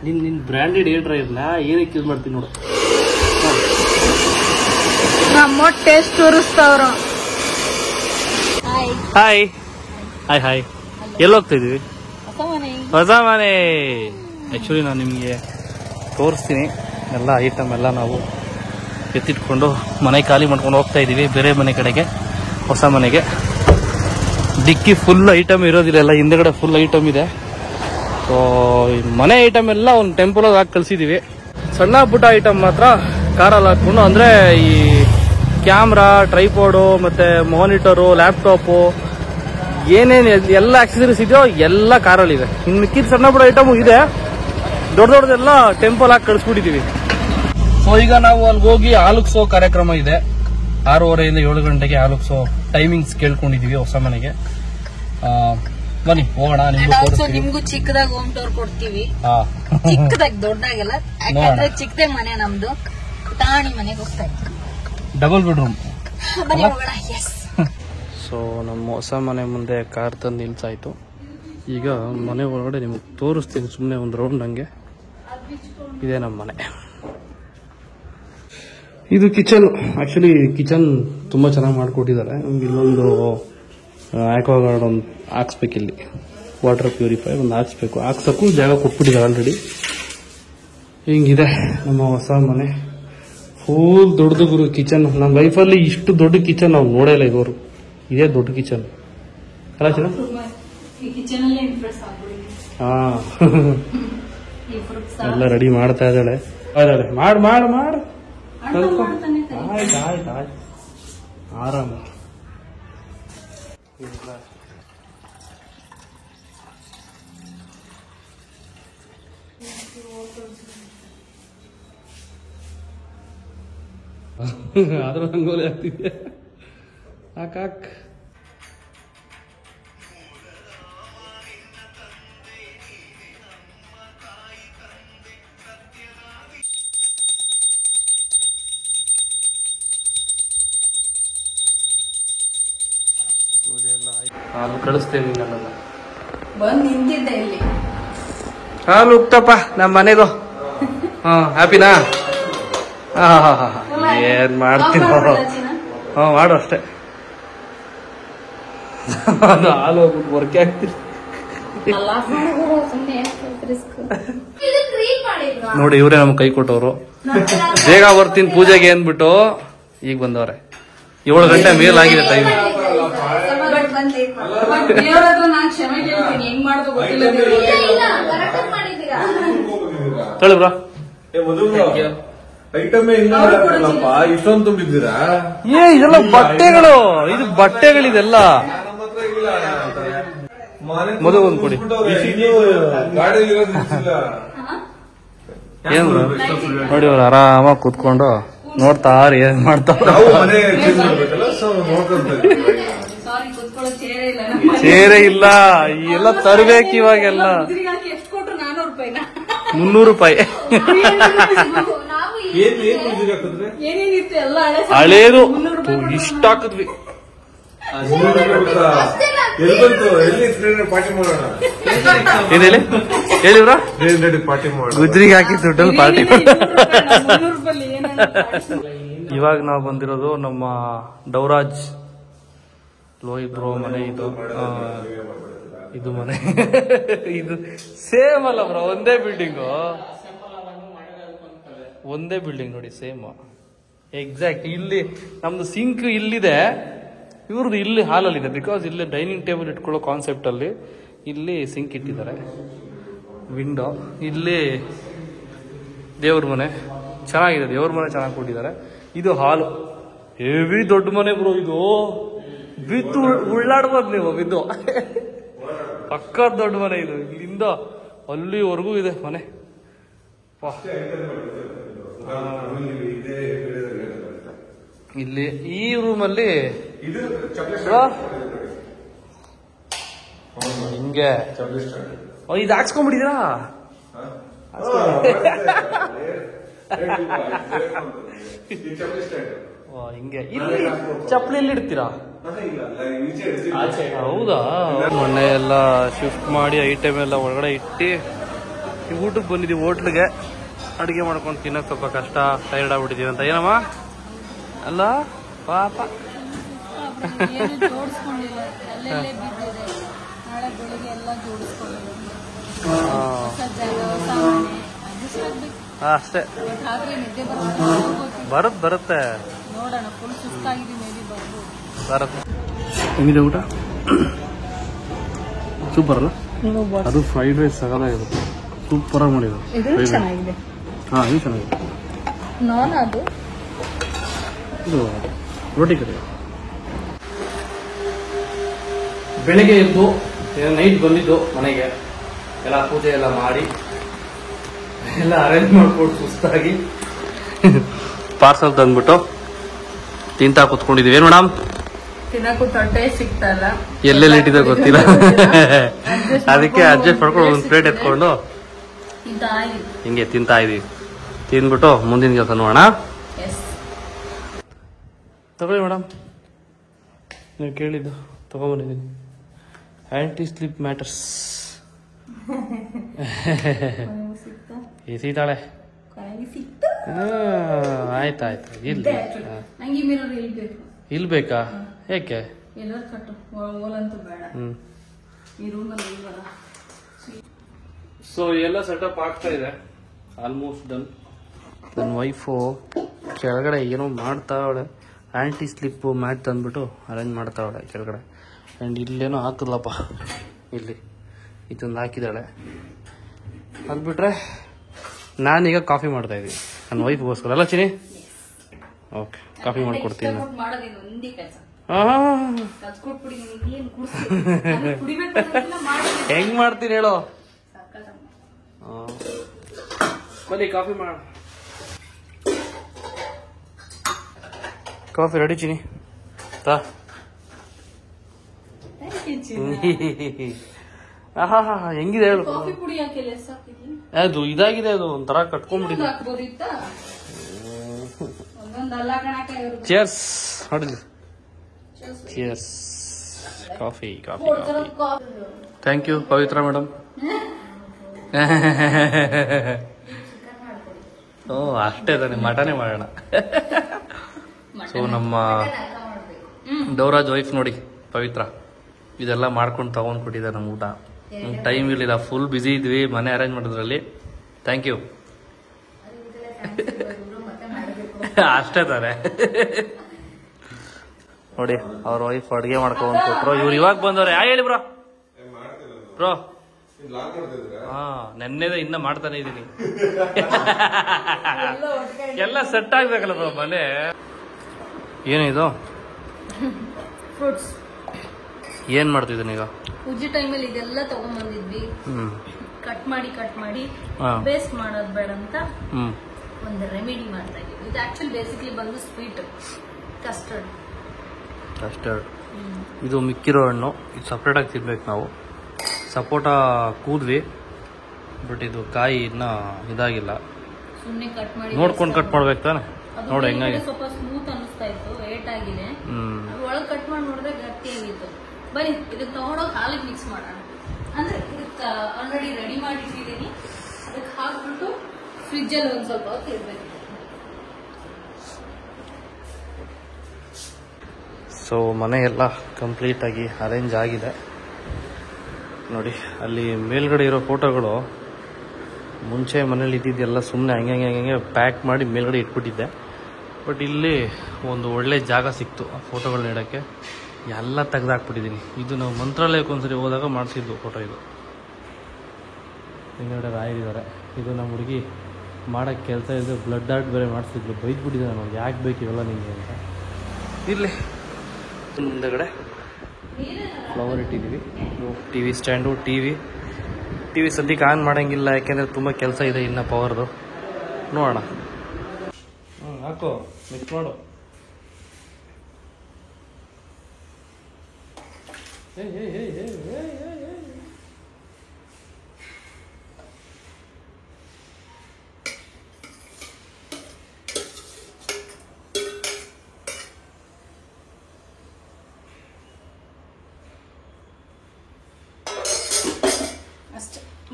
ನಿನ್ branded air ಡ್ರೈರ್ನ ಏನಕ್ಕೆ use ಮಾಡ್ತೀನಿ ನೋಡು. ನಮ್ಮ ಟೇಸ್ಟ್ ತೋರಿಸ್ತಾವ್ರು. Hi hi hi. ಎಲ್ಲೋಗ್ತಾ ಇದೀವಿ? ಹೊಸ ಮನೆ. ಆಕ್ಚುಲಿ ನಾನು ನಿಮಗೆ ತೋರಿಸ್ತೀನಿ ಎಲ್ಲ ಐಟಮ್ ಎಲ್ಲ ನಾವು ಎತ್ತಿಟ್ಕೊಂಡು ಮನೆ ಖಾಲಿ ಮಾಡ್ಕೊಂಡು ಹೋಗ್ತಾ ಇದೀವಿ ಬೇರೆ ಮನೆ ಕಡೆಗೆ, ಹೊಸ ಮನೆಗೆ. ಡಿಕ್ಕಿ ಫುಲ್ ಐಟಮ್ ಇರೋದಿಲ್ಲ, ಎಲ್ಲ ಹಿಂದೆಗಡೆ ಫುಲ್ ಐಟಮ್ ಇದೆ. ಸೊ ಮನೆ ಐಟಮ್ ಎಲ್ಲ ಒಂದು ಟೆಂಪಲ್ ಹಾಕಿ ಕಳ್ಸಿದೀವಿ. ಸಣ್ಣ ಪುಟ್ಟ ಐಟಮ್ ಮಾತ್ರ ಕಾರಲ್ಲಿ ಹಾಕೊಂಡು, ಅಂದ್ರೆ ಈ ಕ್ಯಾಮ್ರಾ, ಟ್ರೈಪೋಡು, ಮತ್ತೆ ಮಾನಿಟರು, ಲ್ಯಾಪ್ಟಾಪು, ಏನೇನು ಎಲ್ಲ ಆಕ್ಸೆಸರೀಸ್ ಇದೆಯೋ ಎಲ್ಲ ಕಾರಲ್ಲಿದೆ. ಇನ್ನು ಮಿಕ್ಕಿದ ಸಣ್ಣ ಪುಟ್ಟ ಐಟಮು ಇದೆ, ದೊಡ್ಡ ದೊಡ್ಡದೆಲ್ಲ ಟೆಂಪಲ್ ಹಾಕಿ ಕಳಿಸ್ಬಿಟ್ಟಿದೀವಿ. ಸೊ ಈಗ ನಾವು ಅಲ್ಲಿಗೆ ಹೋಗಿ ಆಲುಕ್ಸೋ ಕಾರ್ಯಕ್ರಮ ಇದೆ, 6:30 7 ಗಂಟೆಗೆ ಆಲುಕ್ಸೋ ಟೈಮಿಂಗ್ಸ್ ಕೇಳ್ಕೊಂಡಿದೀವಿ ಹೊಸ ಮನೆಗೆ. ಬನ್ನಿ ಹೋಗೋಣ. ನಿಮ್ಗೂ ಚಿಕ್ಕದಾಗ ಹೋಮ್ ಟೂರ್ ಕೊಡ್ತೀವಿ. ಚಿಕ್ಕದಾಗಿ ದೊಡ್ಡದಾಗೆಲ್ಲ, ಯಾಕಂದ್ರೆ ಚಿಕ್ಕದೇ ಮನೆ ನಮ್ದು. ತಾಣಿ ಮನೆಗೆ ಹೋಗ್ತಾ ಇದ್ದೀವಿ, ಡಬಲ್ ಬೆಡ್ರೂಮ್. ಬನ್ನಿ ಹೋಗೋಣ. ಸೊ ನಮ್ಮ ಹೊಸ ಮನೆ ಮುಂದೆ ಕಾರ್ ತಂದು ನಿಲ್ಸಾಯ್ತು. ಈಗ ಮನೆ ಒಳಗಡೆ ನಿಮಗೆ ತೋರಿಸ್ತೀನಿ, ಸುಮ್ಮನೆ ಒಂದು ರೌಂಡ್ ಹಂಗೆ. ಇದೇ ನಮ್ಮ ಮನೆ. ಇದು ಕಿಚನ್. ಆಕ್ಚುಲಿ ಕಿಚನ್ ತುಂಬಾ ಚೆನ್ನಾಗಿ ಮಾಡಿಕೊಟ್ಟಿದ್ದಾರೆ. ಇಲ್ಲೊಂದು ಆಕ್ವಾಗಾರ್ಡ್ ಒಂದು ಹಾಕ್ಸ್ಬೇಕು, ಇಲ್ಲಿ ವಾಟರ್ ಪ್ಯೂರಿಫೈ ಒಂದು ಹಾಕ್ಸ್ಬೇಕು, ಹಾಕ್ಸಕ್ಕೂ ಜಾಗ ಕೊಟ್ಬಿಟ್ಟಿದ್ದಾರೆ ಆಲ್ರೆಡಿ. ಹಿಂಗಿದೆ ನಮ್ಮ ಹೊಸ ಮನೆ. ಫುಲ್ ದೊಡ್ಡದು ಗುರು ಕಿಚನ್. ನಮ್ಮ ಲೈಫಲ್ಲಿ ಇಷ್ಟು ದೊಡ್ಡ ಕಿಚನ್ ನಾವು ನೋಡೇ ಇಲ್ಲ ಇವರು. ಇದೇ ದೊಡ್ಡ ಕಿಚನ್ ಅಲ್ಲ ಚಿನ್ನ? ಹಾ ಎಲ್ಲ ರೆಡಿ ಮಾಡ್ತಾ ಇದ್ದಾಳೆ. ಮಾಡು ಮಾಡು ಮಾಡು. ಆಯ್ತು ಆಯ್ತು ಆಯ್ತು, ಆರಾಮ. ಆದ್ರೂ ರಂಗೋಲಿ ಆಗ್ತಿದ್ಯಾ? ಹಾಕ್. ಹಾಲು ಕಳಿಸ್ತೇನೆ ನನ್ನಲ್ಲ. ಬಂದು ನಿಂತಿದ್ದೆ ಇಲ್ಲಿ. ಹಾಲು ಉಕ್ತಪ್ಪ ನಮ್ಮ ಮನೆದು. ಹ್ಯಾಪಿನಾ? ಏನ್ ಮಾಡ್ತೀನಿ, ಮಾಡು ಅಷ್ಟೇ. ಅದು ಹಾಲು ಹೋಗ್ಬಿಟ್ಟು ವರ್ಕೆ ಆಗ್ತೀನಿ ನೋಡಿ. ಇವರೇ ನಮ್ಗೆ ಕೈ ಕೊಟ್ಟವ್ರು. ಬೇಗ ಬರ್ತೀನಿ ಪೂಜೆಗೆ ಅಂದ್ಬಿಟ್ಟು ಈಗ ಬಂದವ್ರೆ. 7 ಗಂಟೆ ಮೇಲಾಗಿದೆ ಟೈಮ್. ತಳಿ ಬ್ರಾ, ಇಷ್ಟೊಂದು ತುಂಬಿದ್ದೀರಾ? ಇದೆಲ್ಲ ಬಟ್ಟೆಗಳು, ಇದು ಬಟ್ಟೆಗಳಿದೆಲ್ಲ. ಮದುವೆ ಒಂದು ಕೊಡಿ. ಏನ್ ನೋಡಿ, ಅವ್ರು ಆರಾಮಾಗಿ ಕೂತ್ಕೊಂಡು ನೋಡ್ತಾರ ಏನ್ ಮಾಡ್ತಾರ. ಚೇರೇ ಇಲ್ಲ, ಎಲ್ಲ ತರ್ಬೇಕು ಇವಾಗೆಲ್ಲ. 300 ರೂಪಾಯಿ ಹಳೇದು ಇಷ್ಟ ಹಾಕಿದ್ವಿ. ಹೇಳಿವ್ರ ಗುಜ್ರಿಗೆ ಹಾಕಿ ದುಡ್ಡಲ್ಲಿ ಪಾರ್ಟಿ. ಇವಾಗ ನಾವು ಬಂದಿರೋದು ನಮ್ಮ ಡೌರಾಜ್ ಲೋಹಿ ಬ್ರೋ ಮನೆ. ಇದು ಮನೆ ಇದು ಸೇಮ್ ಅಲ್ಲ ಬ್ರೋ, ಒಂದೇ ಬಿಲ್ಡಿಂಗು, ಒಂದೇ ಬಿಲ್ಡಿಂಗ್ ನೋಡಿ, ಸೇಮ್ ಎಕ್ಸಾಕ್ಟ್. ಇಲ್ಲಿ ನಮ್ದು ಸಿಂಕ್ ಇಲ್ಲಿದೆ, ಇವ್ರದ್ದು ಇಲ್ಲಿ ಹಾಲಲ್ಲಿದೆ. ಬಿಕಾಸ್ ಇಲ್ಲಿ ಡೈನಿಂಗ್ ಟೇಬಲ್ ಇಟ್ಕೊಳ್ಳೋ ಕಾನ್ಸೆಪ್ಟ್ ಅಲ್ಲಿ ಇಲ್ಲಿ ಸಿಂಕ್ ಇಟ್ಟಿದ್ದಾರೆ. ವಿಂಡೋ ಇಲ್ಲಿ ದೇವ್ರ ಮನೆ ಚೆನ್ನಾಗಿದೆ, ದೇವ್ರ ಮನೆ ಚೆನ್ನಾಗಿ ಕೊಟ್ಟಿದ್ದಾರೆ. ಇದು ಹಾಲು, ಹೆವಿ ದೊಡ್ಡ ಮನೆ ಬ್ರೋ. ಇದು ಬಿದ್ದು ಉಳ್ಳಾಡ್ಬೋದು ನೀವು, ಬಿದ್ದು ಪಕ್ಕ ದೊಡ್ಡ ಮನೆ ಇದು. ಇಲ್ಲಿಂದ ಅಲ್ಲಿವರೆಗೂ ಇದೆ ಮನೆ. ಇಲ್ಲಿ ಈ ರೂಮಲ್ಲಿ ಹಿಂಗೆ ಇದು ಹಾಕ್ಸ್ಕೊಂಡ್ಬಿಟ್ಟಿದ್ದೀರಾ? ಹಿಂಗೆ ಇಲ್ಲಿ ಚಪ್ಪಲಿ ಎಲ್ಲಿ ಇಡ್ತೀರಾ? ಹೌದಾ? ಮೊನ್ನೆ ಎಲ್ಲ ಶಿಫ್ಟ್ ಮಾಡಿ ಐಟಮ್ ಎಲ್ಲ ಒಳಗಡೆ ಇಟ್ಟು ಈ ಊಟಕ್ಕೆ ಬಂದಿದ್ದೀವಿ ಹೋಟ್ಲಿಗೆ. ಅಡುಗೆ ಮಾಡ್ಕೊಂಡು ತಿನ್ನೋಕೆ ಸ್ವಲ್ಪ ಕಷ್ಟ, ಟೈರ್ಡ್ ಆಗ್ಬಿಟ್ಟಿದ್ದೀವಿ ಅಂತ. ಏನಮ್ಮ ಅಲ್ಲ ಪಾಪ. ಅಷ್ಟೇ ಬರುತ್ತೆ ಬರುತ್ತೆ. ಹೆಂಗಿದೆ ಊಟ? ಸೂಪರ್ ಅಲ್ಲ? ಅದು ಫ್ರೈಡ್ ರೈಸ್ ಸಗದಾಗಿದೆ, ಸೂಪರ್ ಆಗಿ ಮಾಡಿದ್ರು. ಇದು ಚೆನ್ನಾಗಿದೆ. ಹಾ ಇದು ಚೆನ್ನಾಗಿದೆ. ಅದು ಇದು ರೋಟಿ ಕರಿ. ಬೆಳಗ್ಗೆ ಎದ್ದು ನೈಟ್ ಬಂದಿದ್ದು ಮನೆಗೆ, ಎಲ್ಲ ಪೂಜೆ ಎಲ್ಲ ಮಾಡಿ ಎಲ್ಲ ಅರೇಂಜ್ ಮಾಡ್ಕೊಂಡು ಸುಸ್ತಾಗಿ ಪಾರ್ಸಲ್ ತಂದ್ಬಿಟ್ಟು ತಿಂತಾ ಕುತ್ಕೊಂಡಿದೀವಿ. ಏನ್ ಮೇಡಮ್ ತಿನ್ನಕ್ಕೂ ತೊಟ್ಟೆ ಸಿಗ್ತಲ್ಲ, ಎಲ್ಲೆಲ್ಲಿ ಇಟ್ಟಿದೆ ಗೊತ್ತಿಲ್ಲ, ಅದಕ್ಕೆ ಅಡ್ಜಸ್ಟ್ ಮಾಡ್ಕೊಂಡು ಒಂದು ಪ್ಲೇಟ್ ಎತ್ಕೊಂಡು ಹಿಂಗೆ ತಿಂತಾ ಇದೀವಿ. ತಿಂದ್ಬಿಟ್ಟು ಮುಂದಿನ ಕೆಲಸ ನೋಡೋಣ. ತಗೊಳ್ಳಿ ಮೇಡಮ್, ನೀವು ಕೇಳಿದ್ದು ತಗೊಂಡ್ಬಂದಿದ್ದೀನಿ. Anti slip mats. ಸಿಗ್ತಾಳೆ. ಆಯ್ತಾಯ್ತು. ಇಲ್ಲಿ ಬೇಕಾ? ಯಾಕೆ? ಸೊ ಎಲ್ಲ ಸೆಟಪ್ ಆಗ್ತಾ ಇದೆ, ಆಲ್ಮೋಸ್ಟ್ ಡನ್. ನನ್ನ ವೈಫು ಕೆಳಗಡೆ ಏನೋ ಮಾಡ್ತಾವಳೆ, ಆಂಟಿ ಸ್ಲಿಪ್ ಮ್ಯಾಟ್ ತಂದ್ಬಿಟ್ಟು ಅರೇಂಜ್ ಮಾಡ್ತಾವಳೆ ಕೆಳಗಡೆ. ಆ್ಯಂಡ್ ಇಲ್ಲೇನೋ ಹಾಕಿದ್ಲಪ್ಪ, ಇಲ್ಲಿ ಇದೊಂದು ಹಾಕಿದ್ದಾಳೆ. ಅದು ಬಿಟ್ರೆ ನಾನೀಗ ಕಾಫಿ ಮಾಡ್ತಾ ಇದ್ದೀನಿ ನನ್ನ ವೈಫ್ಗೋಸ್ಕರ. ಅಲ್ಲ ಚಿನಿ? ಓಕೆ, ಕಾಫಿ ಮಾಡ್ಕೊಡ್ತೀನಿ. ಹೆಂಗ್ ಮಾಡ್ತೀನಿ ಹೇಳೋ? ಬನ್ನಿ ಕಾಫಿ ಮಾಡ. ಕಾಫಿ ರೆಡಿ ಚಿನಿ? ಹೆಂಗಿದೆ ಹೇಳು? ಅದು ಇದಾಗಿದೆ, ಅದು ಒಂಥರ ಕಟ್ಕೊಂಡ್ಬಿಟ್ಟಿದೆ. ಚಿಯರ್ಸ್ ನೋಡಿದ್ವಿ. Cheers. Coffee coffee coffee. Thank you Pavitra madam. ಓ ಅಷ್ಟೇ ತಾನೆ, ಮಟನೇ ಮಾಡೋಣ. ಸೊ ನಮ್ಮ ದೇವರಾಜ್ ವೈಫ್ ನೋಡಿ ಪವಿತ್ರ ಇದೆಲ್ಲ ಮಾಡ್ಕೊಂಡು ತಗೊಂಡ್ ಕೊಟ್ಟಿದ್ದಾರೆ ನಮ್ಮ ಊಟ. ಟೈಮ್ ಇರಲಿಲ್ಲ, ಫುಲ್ ಬ್ಯುಸಿ ಇದ್ವಿ ಮನೆ ಅರೇಂಜ್ ಮಾಡೋದ್ರಲ್ಲಿ. Thank you. ಅಷ್ಟೇ ತಾನೆ ನೋಡಿ, ಅವ್ರ ವೈಫ್ ಅಡುಗೆ ಮಾಡ್ಕೊಂಡ್ ಕೊಟ್ರು. ಇವ್ರು ಇವಾಗ ಬಂದವ್ರೆ. ಹೇಳಿ ಬ್ರೋ. ಬ್ರೋ ಹಾ ನೆನ್ನೆದ ಇನ್ನ ಮಾಡ್ತಾನೆ ಇದೀನಿ. ಎಲ್ಲ ಸೆಟ್ ಆಗ್ಬೇಕಲ್ಲ ಬ್ರೋ ಮನೆ. ಏನಿದು? ಫ್ರೂಟ್ಸ್. ಏನ್ ಮಾಡ್ತಿದ್ದೀನಿ ಈಗ? ಪೂಜೆ ಟೈಮಲ್ಲಿ ಇದೆಲ್ಲ ತಗೊಂಡ್ಬಂದಿದ್ವಿ. ಕಟ್ ಮಾಡಿ ಬೇಸ್ಟ್ ಮಾಡೋದು ಬೇಡ ಅಂತ ಒಂದು ರೆಮಿಡಿ ಮಾಡ್ತಾ ಇದೀವಿ. ಇದು ಆಕ್ಚುಲಿ ಬೇಸಿಕಲಿ ಬಂದು ಸ್ವೀಟ್ ಕಸ್ಟರ್ಡ್. ಇದು ಮಿಕ್ಕಿರೋ ಹಣ್ಣು, ಇದು ಸಪ್ರೇಟ್ ಆಗಿ ತಿನ್ಬೇಕು ನಾವು. ಸಪೋಟ ಕೂದ್ವಿ, ಬಟ್ ಇದು ಕಾಯಿ ಇನ್ನ ಇದಾಗಿಲ್ಲ. ಸುಮ್ಮನೆ ಕಟ್ ಮಾಡಿ ನೋಡ್ಕೊಂಡು ಕಟ್ ಮಾಡ್ಬೇಕು ತಾನೆ. ನೋಡಿ ಹೆಂಗಾಗಿ ಸ್ವಲ್ಪ ಸ್ಮೂತ್ ಅನಿಸ್ತಾ ಇತ್ತು, ಏಟ್ ಆಗಿದೆ. ಒಳಗೆ ಕಟ್ ಮಾಡಿ ನೋಡಿದ್ರೆ ಗಟ್ಟಿ ಆಗಿತ್ತು. ಬನ್ನಿ ಇದಕ್ಕೆ ತಗೊಂಡೋಗಿ ಹಾಲಿಗೆ ಮಿಕ್ಸ್ ಮಾಡೋಣ. ಅಂದ್ರೆ ಇದಕ್ಕೆ ಆಲ್ರೆಡಿ ರೆಡಿ ಮಾಡಿ ಇಟ್ಟಿದ್ದೀನಿ, ಅದಕ್ಕೆ ಹಾಕ್ಬಿಟ್ಟು ಫ್ರಿಜ್ಜಲ್ಲಿ ಒಂದು ಸ್ವಲ್ಪ ಹೊತ್ತು ಇರ್ಬೇಕು. ಸೊ ಮನೆ ಎಲ್ಲ ಕಂಪ್ಲೀಟ್ ಆಗಿ ಅರೇಂಜ್ ಆಗಿದೆ ನೋಡಿ. ಅಲ್ಲಿ ಮೇಲ್ಗಡೆ ಇರೋ ಫೋಟೋಗಳು ಮುಂಚೆ ಮನೇಲಿ ಇದ್ದಿದ್ದೆಲ್ಲ ಸುಮ್ಮನೆ ಹಂಗೆ ಪ್ಯಾಕ್ ಮಾಡಿ ಮೇಲ್ಗಡೆ ಇಟ್ಬಿಟ್ಟಿದ್ದೆ. ಬಟ್ ಇಲ್ಲಿ ಒಂದು ಒಳ್ಳೆ ಜಾಗ ಸಿಕ್ತು ಆ ಫೋಟೋಗಳನ್ನ ಇಡೋಕ್ಕೆ. ಎಲ್ಲ ತೆಗೆದಾಕ್ಬಿಟ್ಟಿದ್ದೀನಿ. ಇದು ನಾವು ಮಂತ್ರಾಲಯಕ್ಕೆ ಒಂದ್ಸರಿ ಹೋದಾಗ ಮಾಡಿಸಿದ್ದು ಫೋಟೋ. ಇದು ಹಿಂಗಡೆ ರಾಯರಿದ್ದಾರೆ. ಇದು ನಮ್ಮ ಹುಡುಗಿ ಮಾಡೋಕ್ಕೆ ಕೆಲಸ ಇದ್ದು ಬ್ಲಡ್ ಆರ್ಟ್ ಬೇರೆ ಮಾಡಿಸಿದ್ಲು. ಬೈದ್ಬಿಟ್ಟಿದ್ದೆ ನಾನು, ಯಾಕೆ ಬೇಕು ಇವೆಲ್ಲ ನಿಮಗೆ ಅಂತ. ಇಲ್ಲಿ ಮುಂದೆಗಡೆ ಫ್ಲವರ್ ಇಟ್ಟಿದ್ದೀವಿ. T V stand, T V ಸದ್ಯಕ್ಕೆ ಆನ್ ಮಾಡೋಂಗಿಲ್ಲ, ಯಾಕೆಂದರೆ ತುಂಬ ಕೆಲಸ ಇದೆ ಇನ್ನು ಪವರ್ದು. ನೋಡೋಣ. ಹಾಕು, ಮಿಕ್ಸ್ ಮಾಡು.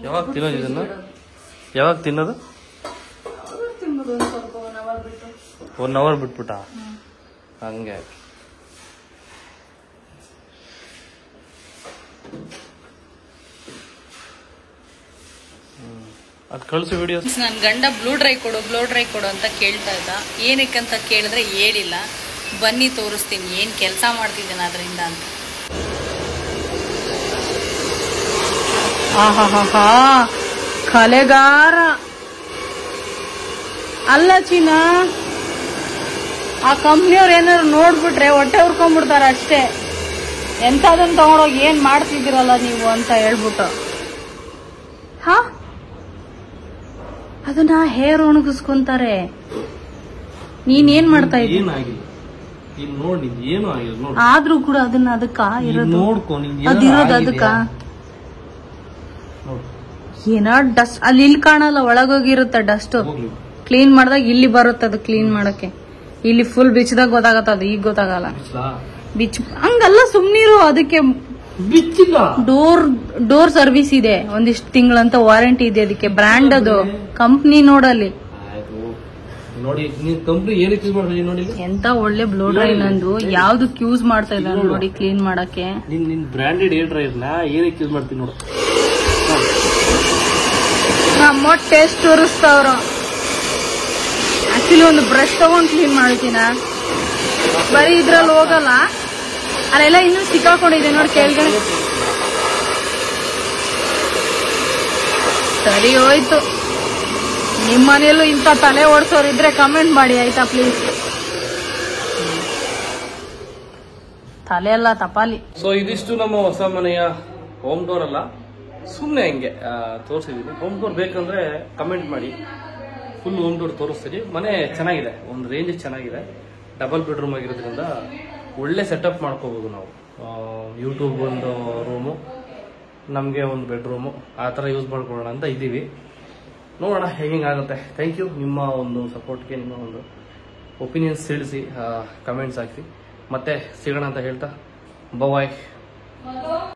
ಯಾವಾಗ ತಿನ್ನೋದು ಇದನ್ನ? ಯಾವಾಗ ತಿನ್ನೋದು? ತಿಂಬೋದು ಒಂದು ಸ್ವಲ್ಪ 1 hour ಬಿಟ್ಟು. 1 hour ಬಿಟ್ಬಿಟ್ಟ? ಹಂಗೆ. ಅದು ಕಳಿಸು ವಿಡಿಯೋಸ್. ನನ್ನ ಗಂಡ ಬ್ಲೂ ಡ್ರೈ ಕೊಡು ಅಂತ ಕೇಳ್ತಾ ಇದ್ದ. ಏನಕ್ಕಂತ ಕೇಳಿದ್ರೆ ಹೇಳಿಲ್ಲ. ಬನ್ನಿ ತೋರಿಸ್ತೀನಿ ಏನು ಕೆಲಸ ಮಾಡ್ತಿದ್ದೇನೆ ಅದರಿಂದ ಅಂತ. ಆಹಾಹಾ, ಕಲೆಗಾರ ಅಲ್ಲ ಚೀನಾ. ಆ ಕಂಪ್ನಿಯವ್ರು ಏನಾದ್ರು ನೋಡ್ಬಿಟ್ರೆ ಹೊಟ್ಟೆ ಉರ್ಕೊಂಡ್ಬಿಡ್ತಾರ ಅಷ್ಟೇ. ಎಂಥದನ್ನ ತಗೊಂಡೋಗಿ ಏನ್ ಮಾಡ್ತಿದ್ದೀರಲ್ಲ ನೀವು ಅಂತ ಹೇಳ್ಬಿಟ್ಟು. ಹಾ, ಅದನ್ನ ಹೇರ್ ಒಣಗಿಸ್ಕೊಂತಾರೆ. ನೀನೇನ್ ಮಾಡ್ತಾ ಇದ್ದೀಯ? ಏನಾಗಿಲ್ಲ, ಇಲ್ಲಿ ನೋಡಿ ಏನು ಆಗಿಲ್ಲ ನೋಡಿ. ಆದ್ರೂ ಕೂಡ ಅದನ್ನ ಅದಕ್ಕ ಇರೋದು, ನೋಡ್ಕೊ, ಅದಿರೋದು ಅದಕ್ಕ ಏನ ಡಸ್ಟ್. ಅಲ್ಲಿ ಇಲ್ಲಿ ಕಾಣಲ್ಲ, ಒಳಗೋಗಿರುತ್ತೆ ಡಸ್ಟ್. ಕ್ಲೀನ್ ಮಾಡಿದಾಗ ಇಲ್ಲಿ ಬರುತ್ತೆ ಅದು ಕ್ಲೀನ್ ಮಾಡಕ್ಕೆ. ಇಲ್ಲಿ ಫುಲ್ ಬಿಚ್ಚದಾಗ ಗೊತ್ತಾಗತ್ತದು, ಈಗ ಗೊತ್ತಾಗಲ್ಲ. ಬಿಚ್ ಹಂಗಲ್ಲ, ಸುಮ್ನಿರು. ಅದಕ್ಕೆ ಬಿಚ್ಚಿಲ್ಲ. ಡೋರ್ ಸರ್ವಿಸ್ ಇದೆ, ಒಂದಿಷ್ಟು ತಿಂಗಳಂತ ವಾರಂಟಿ ಇದೆ ಅದಕ್ಕೆ. ಬ್ರ್ಯಾಂಡ್ ಅದು, ಕಂಪ್ನಿ ನೋಡಲ್ಲಿ. ನೋಡಿ ನೀನ್ ಕಂಪ್ನಿ ಏನಕ್ಕೆ ಯೂಸ್ ಮಾಡ್ತೀವಿ ನೋಡಿ. ಎಂತ ಒಳ್ಳೆ ಬ್ಲೋ ಡ್ರೈ ನಂದು. ಯಾವ್ದಕ್ ಯೂಸ್ ಮಾಡ್ತಾ ಇದ್ದಾರೆ ನೋಡಿ ಕ್ಲೀನ್ ಮಾಡಕ್ಕೆ. ನಿನ್ ಬ್ರಾಂಡೆಡ್ ಏರ್ ಡ್ರೈರ್ ನ ಏನಕ್ಕೆ ಯೂಸ್ ಮಾಡ್ತೀನಿ ನೋಡು. ನಮ್ಮ ಟೇಸ್ಟ್ ತೋರಿಸ್ತಾವ್ರು. ಆಕ್ಚುಲಿ ಒಂದು ಬ್ರಷ್ ತಗೊಂಡ್ ಕ್ಲೀನ್ ಮಾಡ್ತೀನ, ಬರೀ ಇದ್ರಲ್ಲಿ ಹೋಗಲ್ಲ. ಅಲ್ಲೆಲ್ಲ ಇನ್ನೂ ಸಿಕ್ಕಾಕೊಂಡಿದೆ ನೋಡಿ ಕೆಳಗಡೆ. ಸರಿ ಹೋಯ್ತು. ನಿಮ್ಮ ಮನೆಯಲ್ಲೂ ಇಂಥ ತಲೆ ಓಡಿಸೋರು ಇದ್ರೆ ಕಮೆಂಟ್ ಮಾಡಿ ಆಯ್ತಾ ಪ್ಲೀಸ್. ತಲೆ ಅಲ್ಲ ತಪಾಲಿ. ಸೊ ಇದಿಷ್ಟು ನಮ್ಮ ಹೊಸ ಮನೆಯ ಹೋಮ್ ಡೋರ್ ಅಲ್ಲ, ಸುಮ್ಮನೆ ಹಂಗೆ ತೋರಿಸಿದೀನಿ. ಹೋಮ್ ಡೋರ್ ಬೇಕಂದ್ರೆ ಕಮೆಂಟ್ ಮಾಡಿ, ಫುಲ್ ಹೋಮ್ ಡೋರ್ ತೋರಿಸ್ತೀನಿ. ಮನೆ ಚೆನ್ನಾಗಿದೆ, ಒಂದು ರೇಂಜ್ ಚೆನ್ನಾಗಿದೆ. ಡಬಲ್ ಬೆಡ್ರೂಮ್ ಆಗಿರೋದ್ರಿಂದ ಒಳ್ಳೆ ಸೆಟಪ್ ಮಾಡ್ಕೋಬಹುದು ನಾವು. ಯೂಟ್ಯೂಬ್ ಒಂದು ರೂಮು, ನಮಗೆ ಒಂದು ಬೆಡ್ರೂಮು, ಆ ಥರ ಯೂಸ್ ಮಾಡ್ಕೊಳ್ಳೋಣ ಅಂತ ಇದ್ದೀವಿ. ನೋಡೋಣ ಹೇಗಾಗುತ್ತೆ. ಥ್ಯಾಂಕ್ ಯು ನಿಮ್ಮ ಒಂದು ಸಪೋರ್ಟ್ಗೆ, ನಿಮ್ಮ ಒಂದು ಒಪಿನಿಯನ್ಸ್ ತಿಳಿಸಿ, ಕಮೆಂಟ್ಸ್ ಹಾಕಿ. ಮತ್ತೆ ಸಿಗೋಣ ಅಂತ ಹೇಳ್ತಾ ಬಾಯ್.